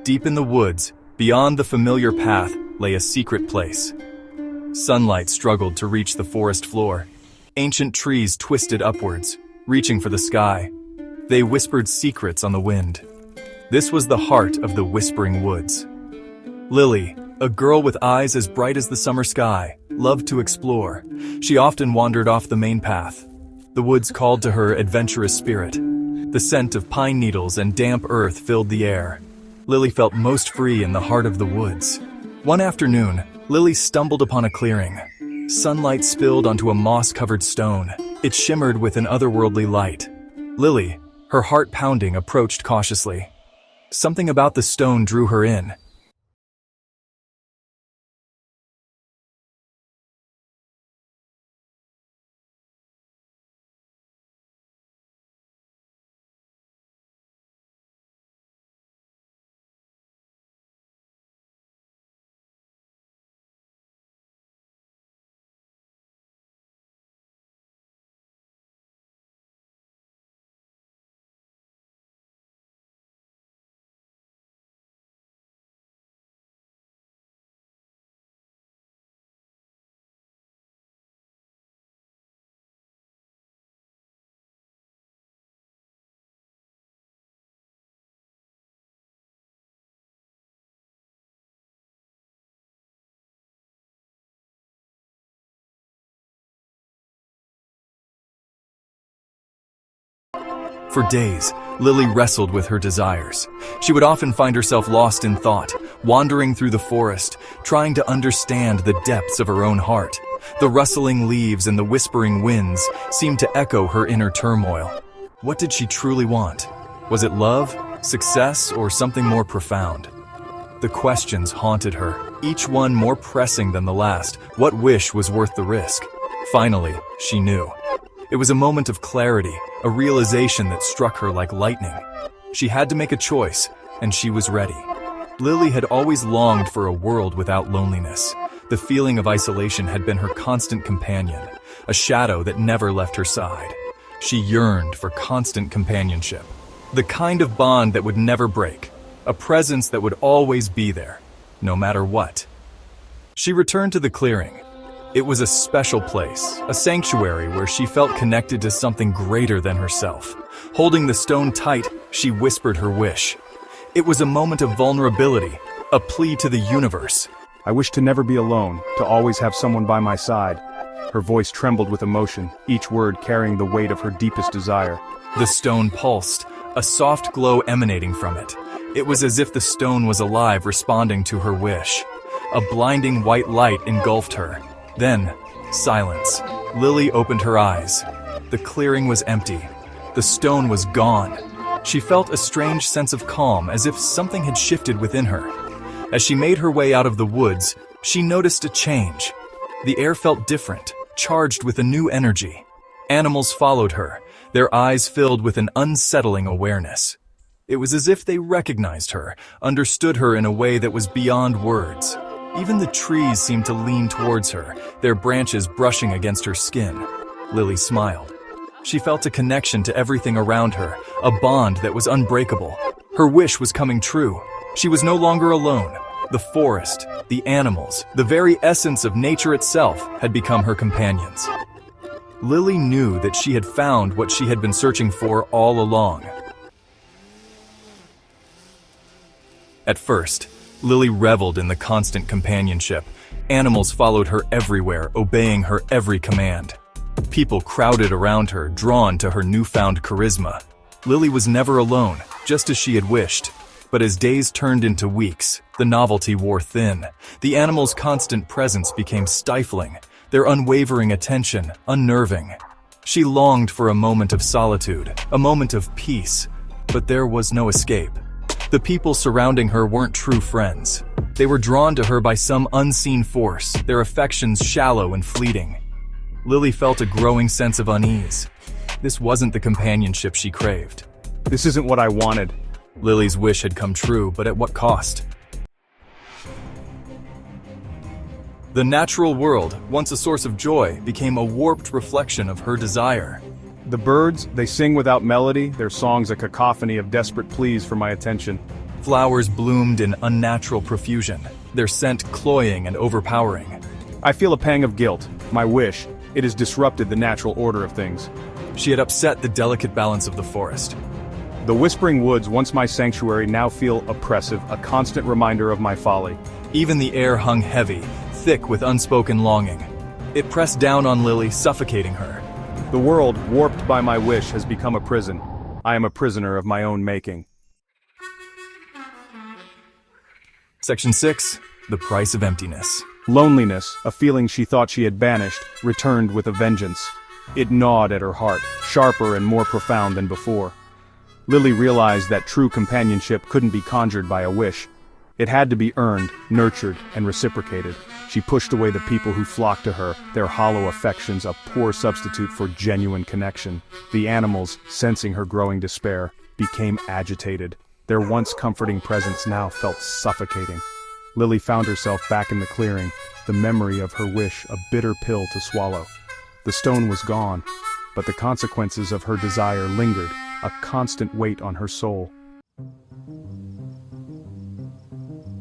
Deep in the woods, beyond the familiar path, lay a secret place. Sunlight struggled to reach the forest floor. Ancient trees twisted upwards, reaching for the sky. They whispered secrets on the wind. This was the heart of the Whispering Woods. Lily, a girl with eyes as bright as the summer sky, loved to explore. She often wandered off the main path. The woods called to her adventurous spirit. The scent of pine needles and damp earth filled the air. Lily felt most free in the heart of the woods. One afternoon, Lily stumbled upon a clearing. Sunlight spilled onto a moss-covered stone. It shimmered with an otherworldly light. Lily, her heart pounding, approached cautiously. Something about the stone drew her in. For days, Lily wrestled with her desires. She would often find herself lost in thought, wandering through the forest, trying to understand the depths of her own heart. The rustling leaves and the whispering winds seemed to echo her inner turmoil. What did she truly want? Was it love, success, or something more profound? The questions haunted her, each one more pressing than the last. What wish was worth the risk? Finally, she knew. It was a moment of clarity, a realization that struck her like lightning. She had to make a choice, and she was ready. Lily had always longed for a world without loneliness. The feeling of isolation had been her constant companion, a shadow that never left her side. She yearned for constant companionship, the kind of bond that would never break, a presence that would always be there, no matter what. She returned to the clearing. It was a special place, a sanctuary where she felt connected to something greater than herself. Holding the stone tight, she whispered her wish. It was a moment of vulnerability, a plea to the universe. I wish to never be alone, to always have someone by my side. Her voice trembled with emotion, each word carrying the weight of her deepest desire. The stone pulsed, a soft glow emanating from it. It was as if the stone was alive, responding to her wish. A blinding white light engulfed her. Then, silence. Lily opened her eyes. The clearing was empty. The stone was gone. She felt a strange sense of calm, as if something had shifted within her. As she made her way out of the woods, she noticed a change. The air felt different, charged with a new energy. Animals followed her, their eyes filled with an unsettling awareness. It was as if they recognized her, understood her in a way that was beyond words. Even the trees seemed to lean towards her, their branches brushing against her skin. Lily smiled. She felt a connection to everything around her, a bond that was unbreakable. Her wish was coming true. She was no longer alone. The forest, the animals, the very essence of nature itself had become her companions. Lily knew that she had found what she had been searching for all along. At first, Lily reveled in the constant companionship. Animals followed her everywhere, obeying her every command. People crowded around her, drawn to her newfound charisma. Lily was never alone, just as she had wished. But as days turned into weeks, the novelty wore thin. The animals' constant presence became stifling, their unwavering attention unnerving. She longed for a moment of solitude, a moment of peace, but there was no escape. The people surrounding her weren't true friends. They were drawn to her by some unseen force, their affections shallow and fleeting. Lily felt a growing sense of unease. This wasn't the companionship she craved. This isn't what I wanted. Lily's wish had come true, but at what cost? The natural world, once a source of joy, became a warped reflection of her desire. The birds, they sing without melody, their songs a cacophony of desperate pleas for my attention. Flowers bloomed in unnatural profusion, their scent cloying and overpowering. I feel a pang of guilt. My wish, it has disrupted the natural order of things. She had upset the delicate balance of the forest. The Whispering Woods, once my sanctuary, now feel oppressive, a constant reminder of my folly. Even the air hung heavy, thick with unspoken longing. It pressed down on Lily, suffocating her. The world, warped by my wish, has become a prison. I am a prisoner of my own making. Section 6. The Price of Emptiness. Loneliness, a feeling she thought she had banished, returned with a vengeance. It gnawed at her heart, sharper and more profound than before. Lily realized that true companionship couldn't be conjured by a wish. It had to be earned, nurtured, and reciprocated. She pushed away the people who flocked to her, their hollow affections a poor substitute for genuine connection. The animals, sensing her growing despair, became agitated. Their once comforting presence now felt suffocating. Lily found herself back in the clearing, the memory of her wish a bitter pill to swallow. The stone was gone, but the consequences of her desire lingered, a constant weight on her soul.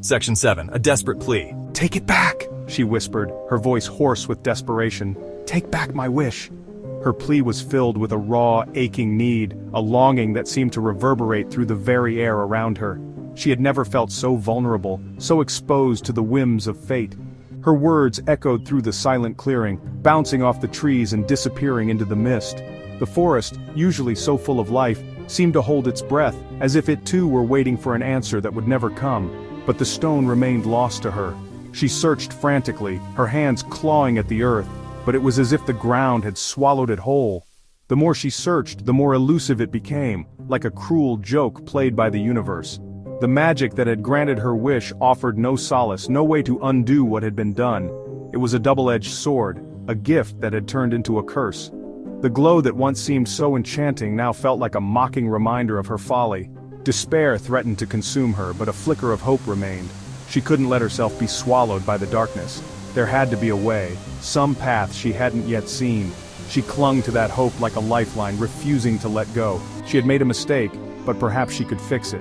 Section 7. A Desperate Plea. "Take it back," she whispered, her voice hoarse with desperation. "Take back my wish." Her plea was filled with a raw, aching need, a longing that seemed to reverberate through the very air around her. She had never felt so vulnerable, so exposed to the whims of fate. Her words echoed through the silent clearing, bouncing off the trees and disappearing into the mist. The forest, usually so full of life, seemed to hold its breath, as if it too were waiting for an answer that would never come. But the stone remained lost to her. She searched frantically, her hands clawing at the earth, but it was as if the ground had swallowed it whole. The more she searched, the more elusive it became, like a cruel joke played by the universe. The magic that had granted her wish offered no solace, no way to undo what had been done. It was a double-edged sword, a gift that had turned into a curse. The glow that once seemed so enchanting now felt like a mocking reminder of her folly. Despair threatened to consume her, but a flicker of hope remained. She couldn't let herself be swallowed by the darkness. There had to be a way, some path she hadn't yet seen. She clung to that hope like a lifeline, refusing to let go. She had made a mistake, but perhaps she could fix it.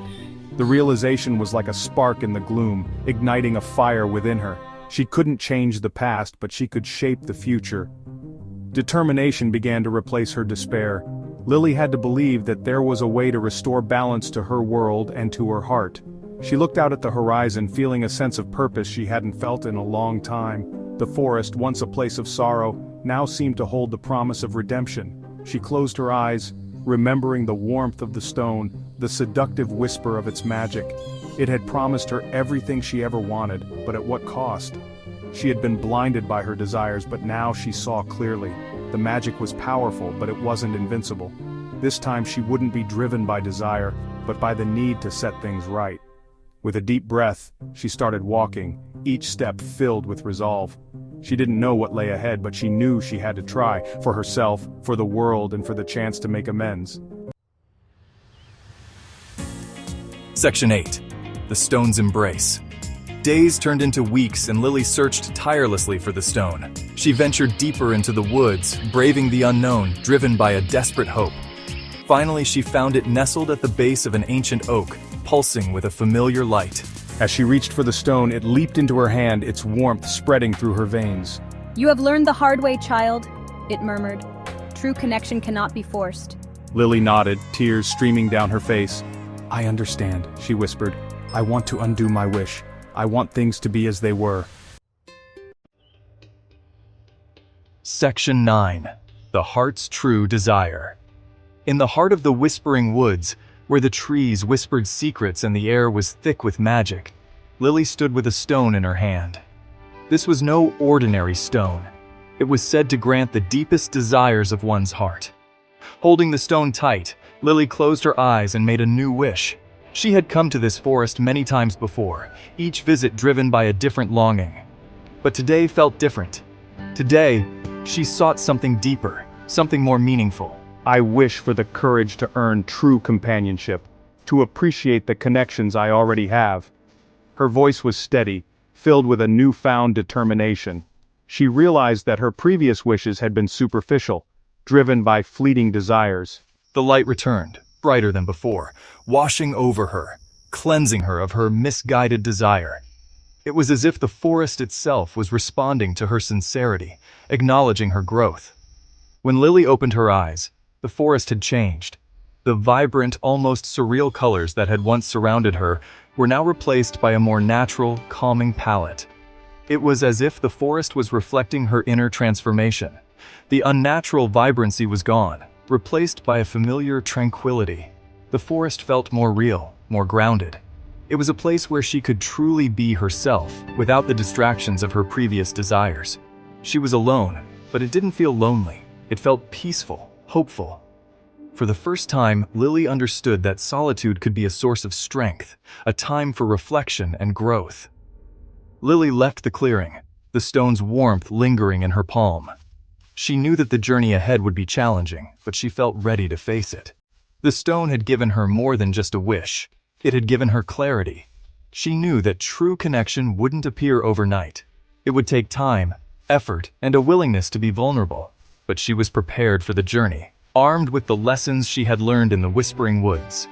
The realization was like a spark in the gloom, igniting a fire within her. She couldn't change the past, but she could shape the future. Determination began to replace her despair. Lily had to believe that there was a way to restore balance to her world and to her heart. She looked out at the horizon, feeling a sense of purpose she hadn't felt in a long time. The forest, once a place of sorrow, now seemed to hold the promise of redemption. She closed her eyes, remembering the warmth of the stone, the seductive whisper of its magic. It had promised her everything she ever wanted, but at what cost? She had been blinded by her desires, but now she saw clearly. The magic was powerful, but it wasn't invincible. This time she wouldn't be driven by desire, but by the need to set things right. With a deep breath, she started walking, each step filled with resolve. She didn't know what lay ahead, but she knew she had to try, for herself, for the world, and for the chance to make amends. Section 8. The Stone's Embrace. Days turned into weeks and Lily searched tirelessly for the stone. She ventured deeper into the woods, braving the unknown, driven by a desperate hope. Finally, she found it nestled at the base of an ancient oak, pulsing with a familiar light. As she reached for the stone, it leaped into her hand, its warmth spreading through her veins. "You have learned the hard way, child," it murmured. "True connection cannot be forced." Lily nodded, tears streaming down her face. "I understand," she whispered. "I want to undo my wish. I want things to be as they were." Section 9. The Heart's True Desire. In the heart of the Whispering Woods, where the trees whispered secrets and the air was thick with magic, Lily stood with a stone in her hand. This was no ordinary stone. It was said to grant the deepest desires of one's heart. Holding the stone tight, Lily closed her eyes and made a new wish. She had come to this forest many times before, each visit driven by a different longing. But today felt different. Today, she sought something deeper, something more meaningful. "I wish for the courage to earn true companionship, to appreciate the connections I already have." Her voice was steady, filled with a newfound determination. She realized that her previous wishes had been superficial, driven by fleeting desires. The light returned, brighter than before, washing over her. cleansing her of her misguided desire. It was as if the forest itself was responding to her sincerity, acknowledging her growth. When Lily opened her eyes, the forest had changed. The vibrant, almost surreal colors that had once surrounded her were now replaced by a more natural, calming palette. It was as if the forest was reflecting her inner transformation. The unnatural vibrancy was gone, replaced by a familiar tranquility. The forest felt more real, more grounded. It was a place where she could truly be herself, without the distractions of her previous desires. She was alone, but it didn't feel lonely. It felt peaceful, hopeful. For the first time, Lily understood that solitude could be a source of strength, a time for reflection and growth. Lily left the clearing, the stone's warmth lingering in her palm. She knew that the journey ahead would be challenging, but she felt ready to face it. The stone had given her more than just a wish. It had given her clarity. She knew that true connection wouldn't appear overnight. It would take time, effort, and a willingness to be vulnerable. But she was prepared for the journey, armed with the lessons she had learned in the Whispering Woods.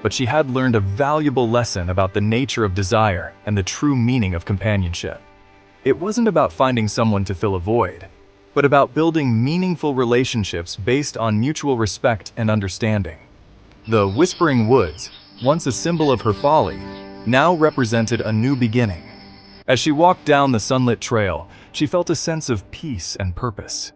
But she had learned a valuable lesson about the nature of desire and the true meaning of companionship. It wasn't about finding someone to fill a void, but about building meaningful relationships based on mutual respect and understanding. The Whispering Woods, once a symbol of her folly, now represented a new beginning. As she walked down the sunlit trail, she felt a sense of peace and purpose.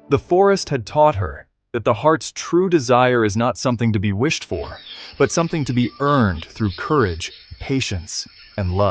The forest had taught her that the heart's true desire is not something to be wished for, but something to be earned through courage, patience, and love.